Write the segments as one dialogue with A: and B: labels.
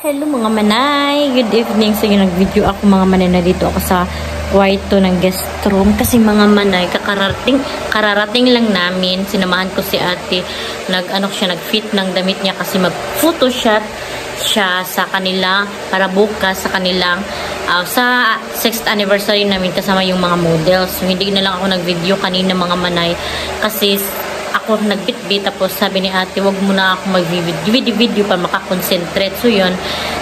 A: Hello mga manay, good evening. So yung nag-video ako mga manay, na dito ako sa kwarto ng guest room kasi mga manay, kararating lang namin. Sinamahan ko si ate, nag-fit ng damit niya kasi mag-photoshoot siya sa kanila para bukas sa kanilang sa 6th anniversary namin kasama yung mga models. So hindi na lang ako nag-video kanina mga manay kasi ako nagbitbit, tapos sabi ni ate wag muna ako mag-video para makakonsentrate. So yun,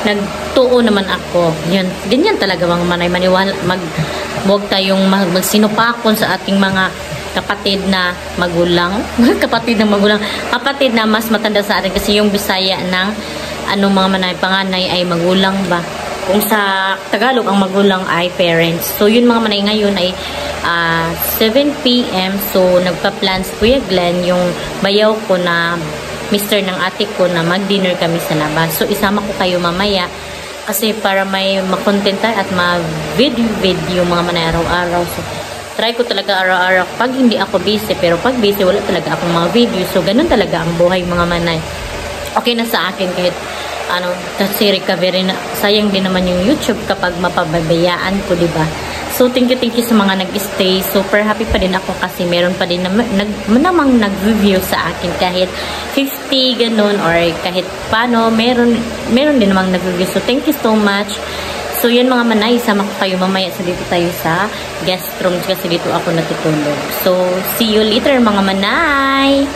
A: nagtuo naman ako. Yun, ganyan talaga mga manay, maniwala, wag tayong magsinupakon sa ating mga kapatid na magulang. kapatid na mas matanda sa atin kasi yung Bisaya ng mga manay, panganay ay magulang ba. Kung sa Tagalog, ang magulang ay parents. So, yun mga manay, ngayon ay 7 p.m. So, nagpa-plan si Kuya Glenn, yung bayaw ko na mister ng ate ko na mag-dinner kami sa labas. So, isama ko kayo mamaya kasi para may makontent tayo at ma-video mga manay araw-araw. So, try ko talaga araw-araw pag hindi ako busy. Pero pag busy, wala talaga akong mga video. So, ganun talaga ang buhay mga manay. Okay na sa akin kahit kasi recovery na, sayang din naman yung YouTube kapag mapababayaan ko, diba? So thank you sa mga nag-stay. Super happy pa din ako kasi meron pa din namang nag-review sa akin kahit 50 ganun or kahit paano, meron din namang nag-review. So thank you so much. So yun mga manay, sama ko kayo mamaya sa dito tayo sa guest room kasi dito ako natutulog. So see you later mga manay.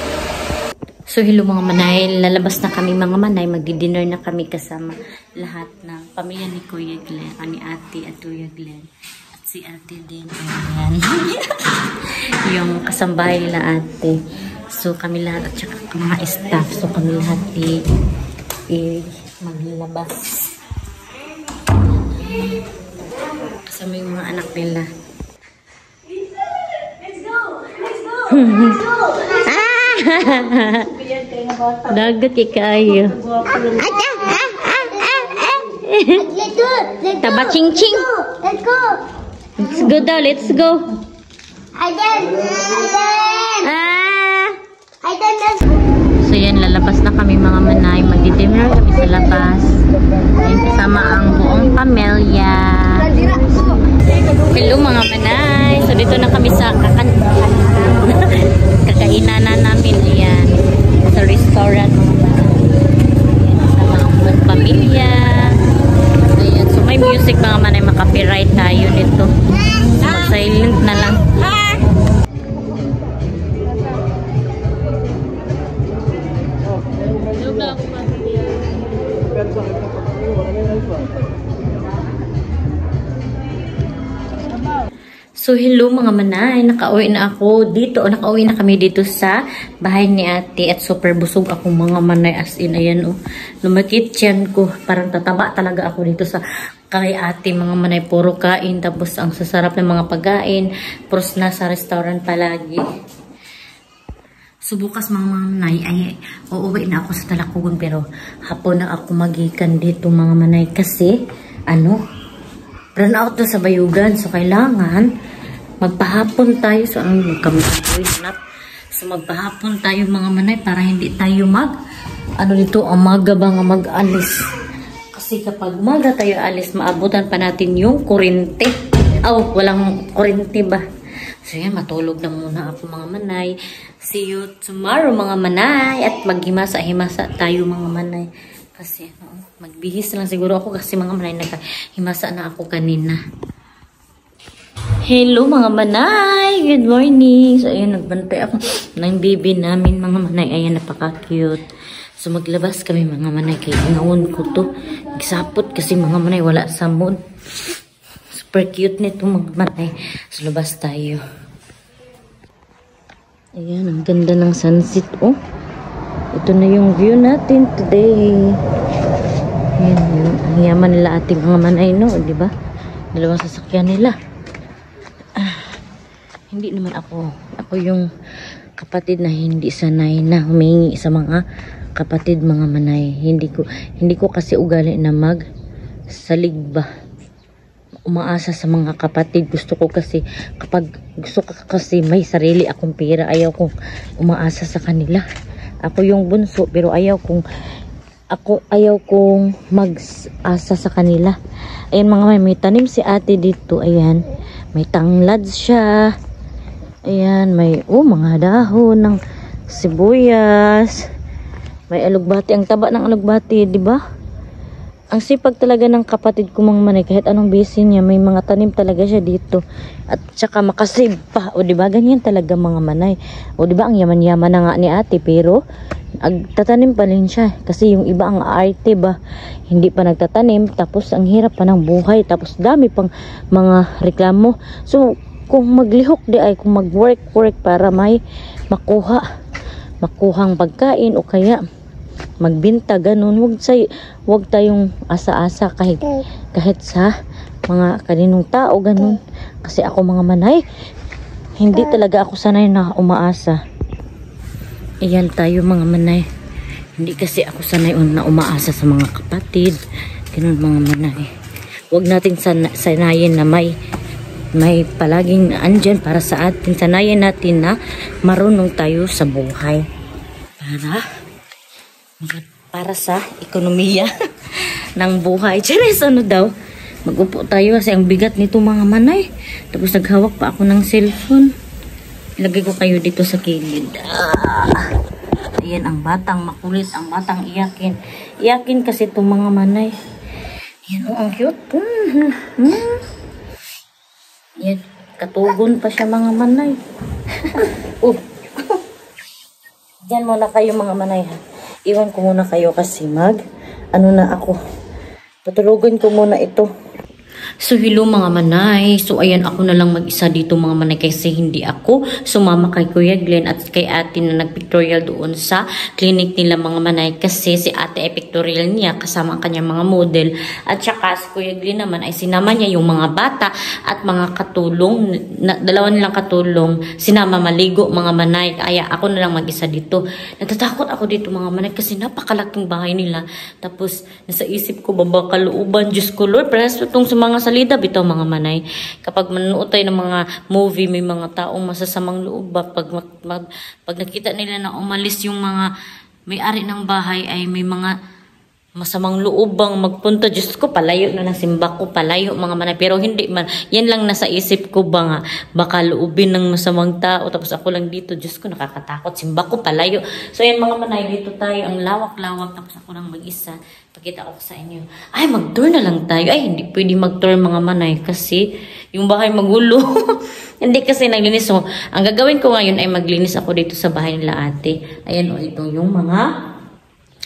A: So, hello mga manay, lalabas na kami mga manay, magdi-dinner na kami kasama lahat ng pamilya ni Kuya Glenn, ni ate at Kuya Glenn, at si ate din, ayan. Yung kasambahay nila ate. So, kami lahat at saka mga staff, so kami lahat maglabas. Kasama yung mga anak nila. Let's go! Let's go! Let's go! Dagat kayo. Taba ching ching.
B: Let's go.
A: Let's go daw. Let's go. So yan, lalabas na kami mga manay. Magdi-dinner kami sa labas. Yan, kasama ang buong pamilya. Hello mga manay. So dito na kami sa kakainan na namin. Ayan, sa restaurant mga manay. Kasama ang buong pamilya. Ayan, so may music mga manay, makapiright tayo nito. Silent na lang. So, hello mga manay, nakauwi na ako dito, nakauwi na kami dito sa bahay ni ate at super busog ako mga manay, as in, ayan lumakit yan ko, parang tataba talaga ako dito sa kay ate mga manay, puro kain, tapos ang sasarap ng mga pagkain, pros nasa restaurant palagi. So, bukas mga manay, ay uuwi na ako sa Talakugon, pero hapon na ako magikan dito mga manay, kasi, run out na sa Bayugan, so kailangan magpahapon tayo. So, so magpahapon tayo mga manay para hindi tayo umaga ba nga mag-alis. Kasi kapag umaga tayo alis, maabutan pa natin yung kurente. Walang kurente ba? So yan, matulog na muna ako mga manay. See you tomorrow mga manay. At maghimasa-himasa tayo mga manay. Kasi magbihis lang siguro ako kasi mga manay, nagahimasa na ako kanina. Hello mga manay, good morning. So ayan, nagbantay ako ng baby namin mga manay. Ayan, napaka-cute. So maglabas kami mga manay, kay ingawon ko to. Nagsapot kasi mga manay, wala sa mood. Super cute nito mga manay. So labas tayo. Ayan, ang ganda ng sunset. Ito na yung view natin today. Ayan, ang yaman nila ating mga manay, no? Diba? Dalawang sasakyan nila. Hindi naman ako. Ako yung kapatid na hindi sanay na humingi sa mga kapatid mga manay. Hindi ko kasi ugali na magsalig ba. Umaasa sa mga kapatid. Gusto ko kasi may sarili akong pera. Ayaw kong umaasa sa kanila. Ako yung bunso, pero ayaw kong ayaw kong mag-asa sa kanila. Ayan mga may tanim si ate dito. Ayan, may tanglad siya. Ayan, may mga dahon ng sibuyas. May alugbati, ang taba ng alugbati, di ba? Ang sipag talaga ng kapatid ko mga manay, kahit anong busy niya, may mga tanim talaga siya dito. At saka makasave pa. O di ba, ganyan talaga mga manay. O di ba, ang yaman-yaman na nga ni ate, pero tatanim pa rin siya. Kasi yung iba ang arte ba, hindi pa nagtatanim, tapos ang hirap pa ng buhay, tapos dami pang mga reklamo. So, kung maglihok di ay, kung mag-work para may makuhang pagkain o kaya magbinta ganun, wag tayong asa-asa kahit sa mga kaninong tao ganun. Kasi ako mga manay, hindi talaga ako sanay na umaasa. Iyan tayo mga manay, hindi kasi ako sanay na umaasa sa mga kapatid ganun mga manay. Wag natin sanayin na may palaging andyan para sa atin. Sanayin natin na marunong tayo sa buhay para sa ekonomiya ng buhay. Cheers, ano daw? Mag-upo tayo kasi ang bigat nito mga manay. Tapos naghawak pa ako ng cellphone. Ilagay ko kayo dito sa kilid. Ayan ang batang makulit, ang batang iyakin. Iyakin kasi itong mga manay. Ayan, ang cute. Ayan, katugon pa siya mga manay. Diyan muna kayo mga manay ha. Iwan ko muna kayo kasi ako. Patulugan ko muna ito. So hello mga manay. So ayan, ako na lang mag-isa dito mga manay kasi hindi ako sumama kay Kuya Glenn at kay ate na nag-pictorial doon sa clinic nila mga manay kasi si ate ay pictorial niya kasama ang kanyang mga model at saka si Kuya Glenn naman ay sinama niya yung mga bata at mga katulong, dalawa nilang katulong, sinama maligo mga manay. Kaya ako na lang mag-isa dito. Natatakot ako dito mga manay kasi napakalaking bahay nila. Tapos nasa isip ko baba kalooban, Diyos ko Lord, parehas itong sa mga salida bitaw mga manay. Kapag manonood tayo ng mga movie, may mga taong masasamang loob ba pag nakita nila na umalis yung mga may-ari ng bahay ay may mga masamang loob bang magpunta. Diyos ko, palayo na ng simba ko, palayo mga manay. Pero hindi man, yan lang nasa isip ko ba nga, baka loobin ng masamang tao, tapos ako lang dito, Diyos ko, nakakatakot, simba ko, palayo. So yan mga manay, dito tayo, ang lawak-lawak, tapos ako lang mag-isa, pakita ko sa inyo. Ay, mag-tour na lang tayo. Ay, hindi pwede mag-tour mga manay, kasi yung bahay magulo. Hindi kasi naglinis. So, ang gagawin ko ngayon ay maglinis ako dito sa bahay nila ate. Ayan o, ito yung mga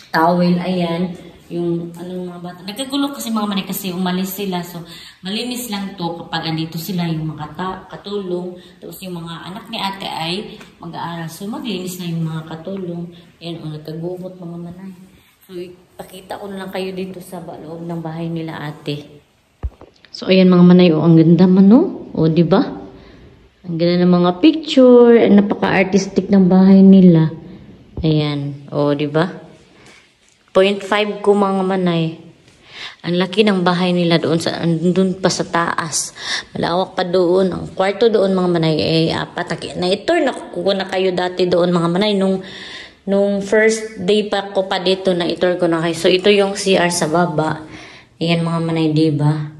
A: towel, ayan. Yung mga bata. Nagkagulo kasi mga manay kasi umalis sila. So, malinis lang to kapag andito sila yung mga katulong. Tapos yung mga anak ni ate ay mag-aaral. So, maglinis na yung mga katulong. Ayan o, nagkagubot mga manay. So, ipakita ko na lang kayo dito sa loob ng bahay nila ate. So, ayan mga manay. O, ang ganda man no? O, diba? Ang ganda ng mga picture. Napaka-artistic ng bahay nila. Ayan. O, diba? 0.5 ko mga manay. Ang laki ng bahay nila doon pa sa taas. Malawak pa doon. Ang kwarto doon mga manay ay apat. Na-tour na ko na kayo dati doon mga manay. Nung first day pa ko pa dito na-tour ko na kayo. So ito yung CR sa baba. Ayan mga manay, diba?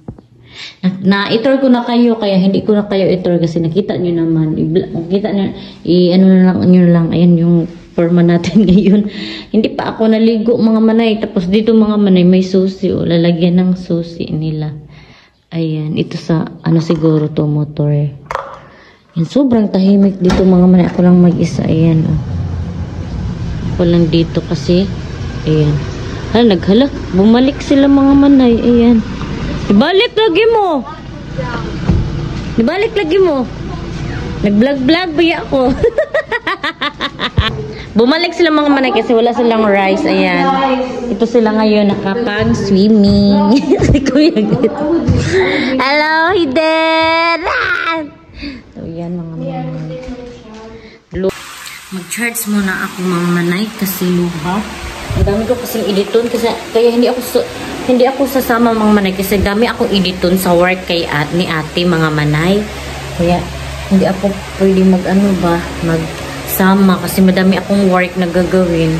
A: Na-tour ko na kayo kaya hindi ko na kayo i-tour kasi nakita nyo naman. Nakita nyo, ayan yung forma natin ngayon. Hindi pa ako naligo mga manay. Tapos dito mga manay may susi o lalagyan ng susi nila. Ayan. Ito sa siguro to motor. Yan, sobrang tahimik dito mga manay. Ako lang mag-isa. Ayan. Ako lang dito kasi. Ayan. Naghala. Bumalik sila mga manay. Ayan. Ibalik lagi mo. Ibalik lagi mo. Nag-vlog-vlog ba ako? Bumalik sila mga manay kasi wala silang rice. Ayan. Ito sila ngayon nakapag-swimming. Si Kuya Git. Hello, Hiden! So, yan mga manay. Mag-charge muna ako mga manay kasi luha. Ang dami ko kasing editon kasi kaya hindi ako sasama mga manay kasi dami akong editon sa work kay ni ate mga manay. Kaya hindi ako pwede magsama kasi madami akong work na gagawin.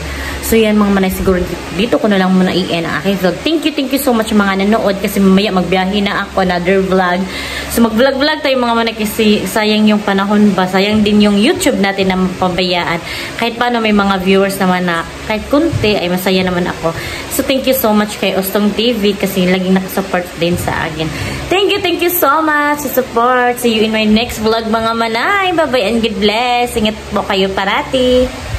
A: So yan mga manay, siguro dito ko na lang muna i-end ang aking vlog. Thank you so much mga nanood kasi mamaya magbiyahe na ako, another vlog. So mag-vlog tayo mga manay kasi sayang yung panahon ba, sayang din yung YouTube natin na mapabayaan. Kahit paano may mga viewers naman na kahit kunti ay masaya naman ako. So thank you so much kay Ostong TV kasi laging nakasupport din sa akin. Thank you so much sa support. See you in my next vlog mga manay. Bye bye and God bless. Ingat po kayo parati.